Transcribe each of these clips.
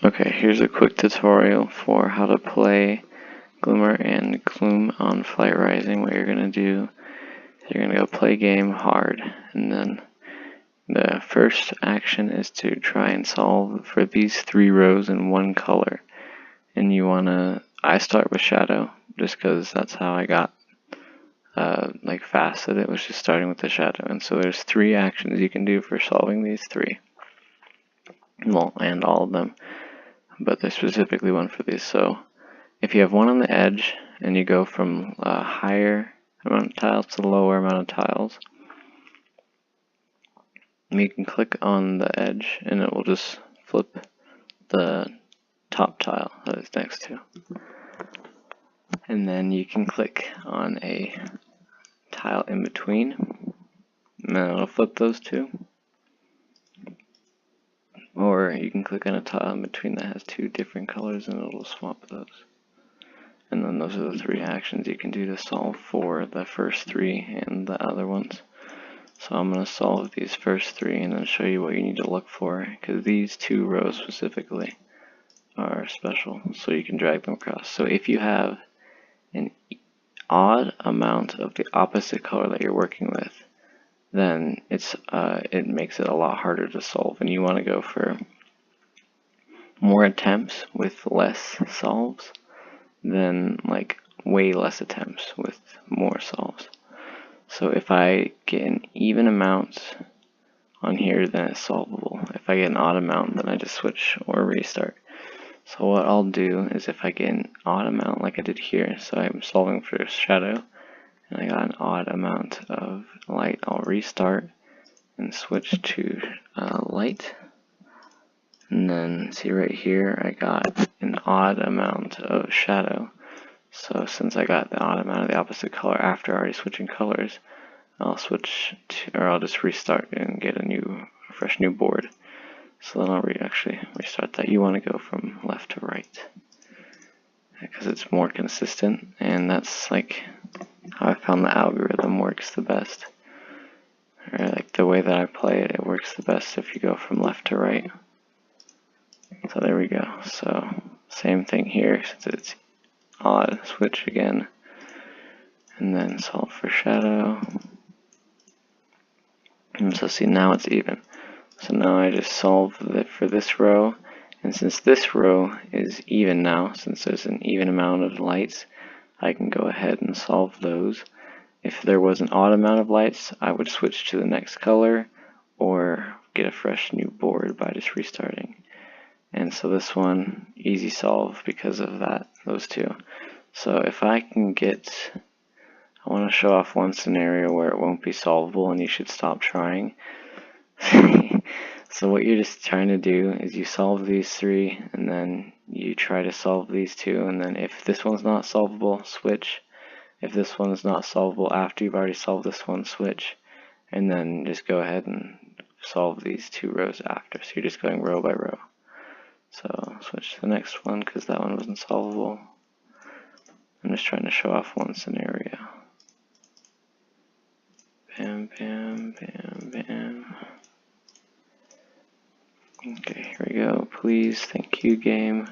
Okay, here's a quick tutorial for how to play Glimmer and Gloom on Flight Rising. What you're going to do is you're going to go play game hard, and then the first action is to try and solve for these 3 rows in one color. And you want to, I start with shadow, just because that's how I got like fast at it, was just starting with the shadow. And so there's 3 actions you can do for solving these 3. Well, and all of them, but there's specifically one for these. So if you have one on the edge and you go from a higher amount of tiles to the lower amount of tiles, you can click on the edge and it will just flip the top tile that it's next to. And then you can click on a tile in between and then it'll flip those 2. Or you can click on a tile in between that has 2 different colors and it'll swap those. And then those are the 3 actions you can do to solve for the first 3 and the other ones. So I'm going to solve these first 3 and then show you what you need to look for, because these 2 rows specifically are special, so you can drag them across. So if you have an odd amount of the opposite color that you're working with, then it makes it a lot harder to solve, and you want to go for more attempts with less solves than like way less attempts with more solves. So if I get an even amount on here, then it's solvable. If I get an odd amount, then I just switch or restart. So what I'll do is if I get an odd amount like I did here, so I'm solving for shadow, and I got an odd amount of light, I'll restart and switch to light. And then see right here, I got an odd amount of shadow. So since I got the odd amount of the opposite color after already switching colors, I'll switch to, or I'll just restart and get a fresh new board. So then I'll actually restart that. You want to go from left to right because it's more consistent, and that's like how I found the algorithm works the best. Or like the way that I play it, it works the best if you go from left to right. So there we go. So same thing here, since it's odd, switch again, and then solve for shadow. And so see, now it's even. So now I just solve for this row, and since this row is even now, since there's an even amount of lights, I can go ahead and solve those. If there was an odd amount of lights, I would switch to the next color or get a fresh new board by just restarting. And so this one, easy solve because of those 2. So if I can get, I want to show off one scenario where it won't be solvable and you should stop trying. So what you're just trying to do is you solve these 3 and then you try to solve these 2, and then if this one's not solvable, switch. If this one is not solvable after you've already solved this one, switch. And then just go ahead and solve these 2 rows after. So you're just going row by row. So switch to the next one because that one wasn't solvable. I'm just trying to show off one scenario. Bam, bam, bam, bam. Okay, here we go. Please, thank you, game.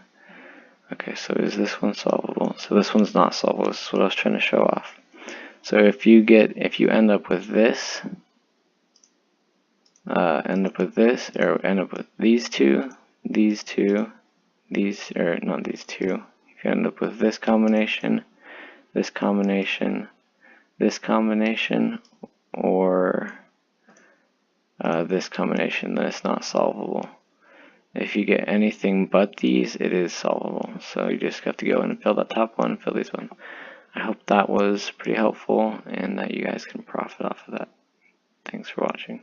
Okay, so is this one solvable? So this one's not solvable. This is what I was trying to show off. So if you end up with this, or end up with these 2, these 2, or not these 2. If you end up with this combination, this combination, this combination, or this combination, then it's not solvable. If you get anything but these, it is solvable. So you just have to go in and fill that top one, fill these one. I hope that was pretty helpful and that you guys can profit off of that. Thanks for watching.